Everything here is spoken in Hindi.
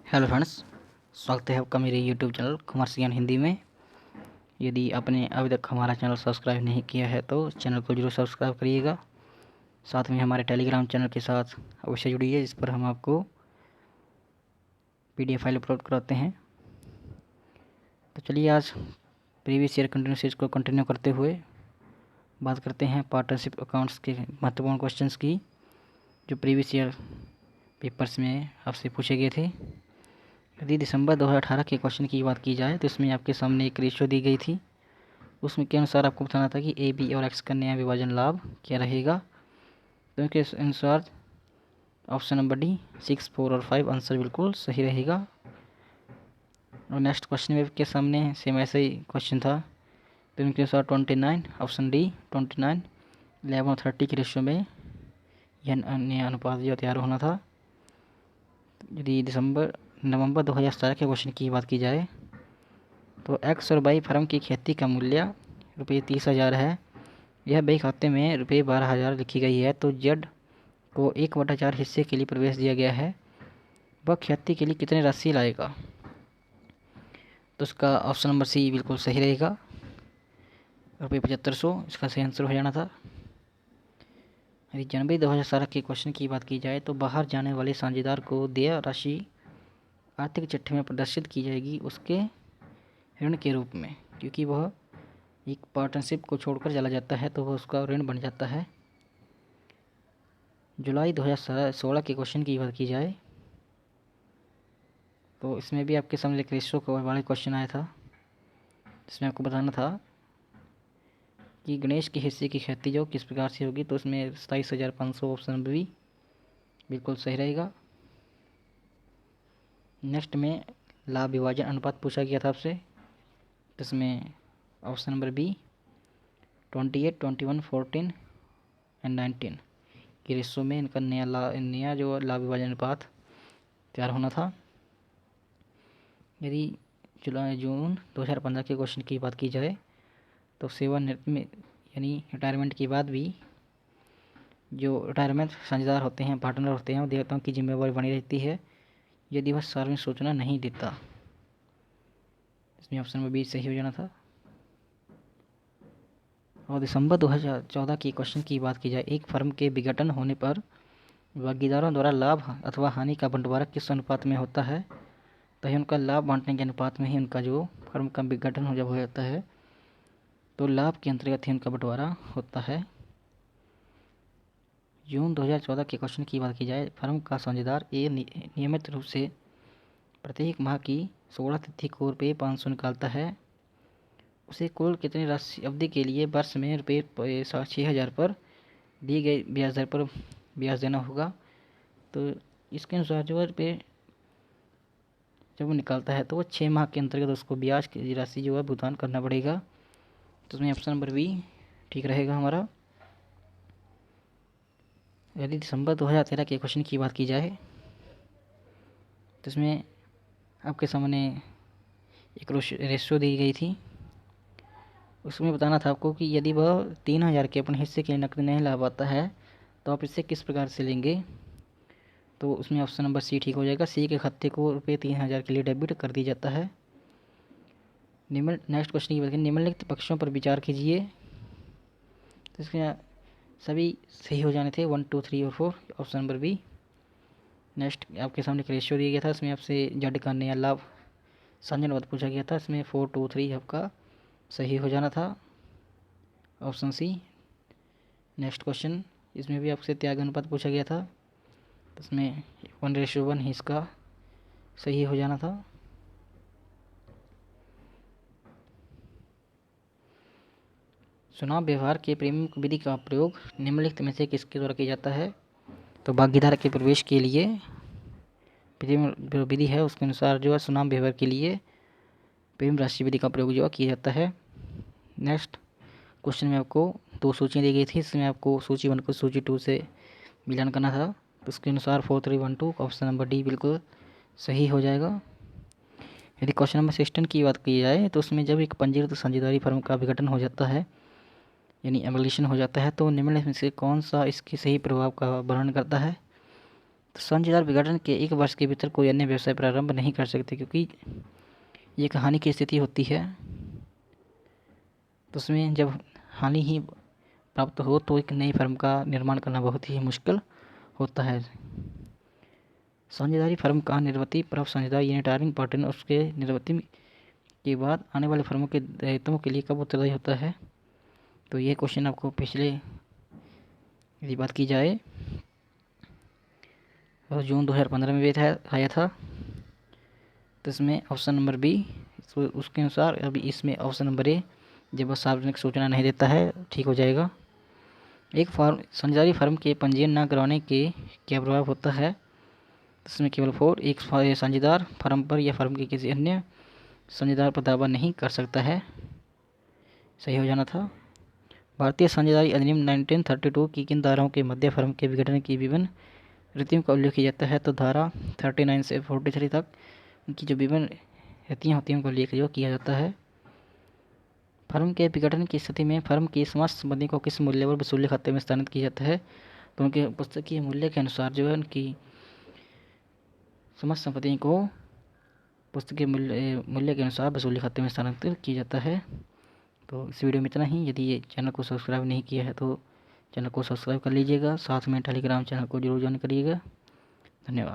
हेलो फ्रेंड्स, स्वागत है आपका मेरे यूट्यूब चैनल कॉमर्स ज्ञान हिंदी में। यदि आपने अभी तक हमारा चैनल सब्सक्राइब नहीं किया है तो चैनल को जरूर सब्सक्राइब करिएगा। साथ में हमारे टेलीग्राम चैनल के साथ अवश्य जुड़िए, जिस पर हम आपको PDF फाइल अपलोड कराते हैं। तो चलिए आज प्रीवियस ईयर कंटिन्यू सीरीज को कंटिन्यू करते हुए बात करते हैं पार्टनरशिप अकाउंट्स के महत्वपूर्ण क्वेश्चंस की, जो प्रीवियस ईयर पेपर्स में आपसे पूछे गए थे। यदि दिसंबर 2018 के क्वेश्चन की बात की जाए तो इसमें आपके सामने एक रेशियो दी गई थी। उसमें के अनुसार आपको बताना था कि ए, बी और एक्स का नया विभाजन लाभ क्या रहेगा। तो इसके अनुसार ऑप्शन नंबर डी 6, 4 और 5 आंसर बिल्कुल सही रहेगा। और नेक्स्ट क्वेश्चन में आपके सामने सेम ऐसा ही क्वेश्चन था। तो इनके अनुसार 29, ऑप्शन डी 29, 11 और 30 के रेशियो में यह नया अनुपात जो तैयार होना था। यदि नवंबर 2017 के क्वेश्चन की बात की जाए तो एक्स और वाई फर्म की खेती का मूल्य रुपये 30,000 है। यह बही खाते में रुपये 12,000 लिखी गई है। तो जेड को 1/4 हिस्से के लिए प्रवेश दिया गया है। वह खेती के लिए कितनी राशि लाएगा। तो उसका ऑप्शन नंबर सी बिल्कुल सही रहेगा, रुपये 7500 इसका सही आंसर हो जाना था। यदि जनवरी 2017 के क्वेश्चन की बात की जाए तो बाहर जाने वाले साझेदार को देय राशि आर्थिक चिट्ठी में प्रदर्शित की जाएगी उसके ऋण के रूप में, क्योंकि वह एक पार्टनरशिप को छोड़कर चला जाता है तो वह उसका ऋण बन जाता है। जुलाई 2016 के क्वेश्चन की बात की जाए तो इसमें भी आपके सामने एक रेशो वाले क्वेश्चन आया था, जिसमें आपको बताना था कि गणेश के हिस्से की खेती जो किस प्रकार से होगी। तो उसमें 27,500 ऑप्शन भी बिल्कुल सही रहेगा। नेक्स्ट में लाभ विभाजन अनुपात पूछा गया था आपसे, जिसमें ऑप्शन नंबर बी 28, 21, 14 एंड 19 के रेशो में इनका नया जो लाभ विभाजन अनुपात तैयार होना था। यदि जून 2015 के क्वेश्चन की बात की जाए तो सेवानिवृत्ति में यानी रिटायरमेंट के बाद भी जो रिटायरमेंट साझेदार होते हैं, पार्टनर होते हैं, वो देवताओं की जिम्मेवारी बनी रहती है यदि वह सार्वजनिक सूचना नहीं देता। इसमें ऑप्शन नंबर बी सही हो जाना था। और दिसंबर 2014 की क्वेश्चन की बात की जाए, एक फर्म के विघटन होने पर भागीदारों द्वारा लाभ अथवा हानि का बंटवारा किस अनुपात में होता है। तो उनका लाभ बांटने के अनुपात में ही उनका जो फर्म का विघटन जब हो जाता है तो लाभ के अंतर्गत ही उनका बंटवारा होता है। जून 2014 के क्वेश्चन की बात की जाए, फर्म का साझेदार ए नियमित रूप से प्रत्येक माह की 16 तिथि को रुपये 500 निकालता है। उसे कुल कितनी राशि अवधि के लिए वर्ष में रुपये 6,000 पर दी गई ब्याज दर पर ब्याज देना होगा। तो इसके अनुसार जो है रुपये जब वो निकालता है तो वो 6 माह के अंतर्गत उसको ब्याज की राशि जो है भुगतान करना पड़ेगा। तो उसमें ऑप्शन नंबर बी ठीक रहेगा हमारा। यदि दिसंबर 2013 के क्वेश्चन की बात की जाए तो इसमें आपके सामने एक रेशियो दी गई थी। उसमें बताना था आपको कि यदि वह 3,000 के अपने हिस्से के लिए नकदी नहीं ला पाता है तो आप इसे किस प्रकार से लेंगे। तो उसमें ऑप्शन नंबर सी ठीक हो जाएगा। सी के खाते को रुपये 3,000 के लिए डेबिट कर दिया जाता है। नेक्स्ट क्वेश्चन की बात करें, निम्नलिखित पक्षों पर विचार कीजिए। तो इसके सभी सही हो जाने थे 1, 2, 3 और 4, ऑप्शन नंबर बी। नेक्स्ट आपके सामने एक रेशियो दिया गया था, इसमें आपसे जेड का नया लाभ साझेदार पूछा गया था। इसमें 4, 2, 3 आपका सही हो जाना था, ऑप्शन सी। नेक्स्ट क्वेश्चन इसमें भी आपसे त्याग अनुपात पूछा गया था, तो इसमें 1:1 ही इसका सही हो जाना था। चुनाव व्यवहार के प्रीमियम विधि का प्रयोग निम्नलिखित में से किसके द्वारा किया जाता है। तो भागीदार के प्रवेश के लिए प्रीमियम विधि है, उसके अनुसार जो है चुनाव व्यवहार के लिए प्रीमियम राशि विधि का प्रयोग जो है किया जाता है। नेक्स्ट क्वेश्चन में आपको 2 सूचियाँ दी गई थी, इसमें आपको सूची 1 को सूची 2 से मिलान करना था। तो उसके अनुसार 4, 3, 1, 2 ऑप्शन नंबर डी बिल्कुल सही हो जाएगा। यदि क्वेश्चन नंबर 16 की बात की जाए तो उसमें जब एक पंजीकृत साझेदारी फर्म का विघटन हो जाता है यानी एबोलिशन हो जाता है तो निम्नलिखित में से कौन सा इसके सही प्रभाव का वर्णन करता है। तो साझेदार विघटन के 1 वर्ष के भीतर कोई अन्य व्यवसाय प्रारंभ नहीं कर सकते, क्योंकि ये एक हानि की स्थिति होती है। तो उसमें जब हानि ही प्राप्त हो तो एक नई फर्म का निर्माण करना बहुत ही मुश्किल होता है। साझेदारी फर्म का निर्वहती प्राप्त साझेदार यूनिटारिंग पार्टनर उसके निर्वहती के बाद आने वाले फर्मों के दायित्वों के लिए कब उत्तरदायी होता है। तो ये क्वेश्चन आपको पिछले यदि बात की जाए तो जून 2015 में भी आया था। तो इसमें ऑप्शन नंबर बी, उसके अनुसार अभी इसमें ऑप्शन नंबर ए, जब वह सार्वजनिक सूचना नहीं देता है, ठीक हो जाएगा। एक साझेदारी फर्म के पंजीयन न करवाने के क्या प्रभाव होता है। इसमें केवल 4, एक साझेदार फर्म पर या फर्म के किसी अन्य साझेदार पर दावा नहीं कर सकता है, सही हो जाना था। भारतीय साझेदारी अधिनियम 1932 की किन धाराओं के मध्य फर्म के विघटन की विभिन्न रीतियों का उल्लेख किया जाता है। तो धारा 39 से 43 तक उनकी जो विभिन्न रीतियाँ होती हैं उनका उल्लेख जो किया जाता है। फर्म के विघटन की स्थिति में फर्म की समस्त संपत्ति को किस मूल्य पर वसूली खाते में स्थानांतरित किया जाता है। तो उनके पुस्तकीय मूल्य के अनुसार जो है उनकी समस्त संपत्ति को पुस्तकीय मूल्य के अनुसार वसूली खाते में स्थानांतरित किया जाता है। तो इस वीडियो में इतना ही। यदि ये चैनल को सब्सक्राइब नहीं किया है तो चैनल को सब्सक्राइब कर लीजिएगा, साथ में टेलीग्राम चैनल को जरूर ज्वाइन करिएगा। धन्यवाद।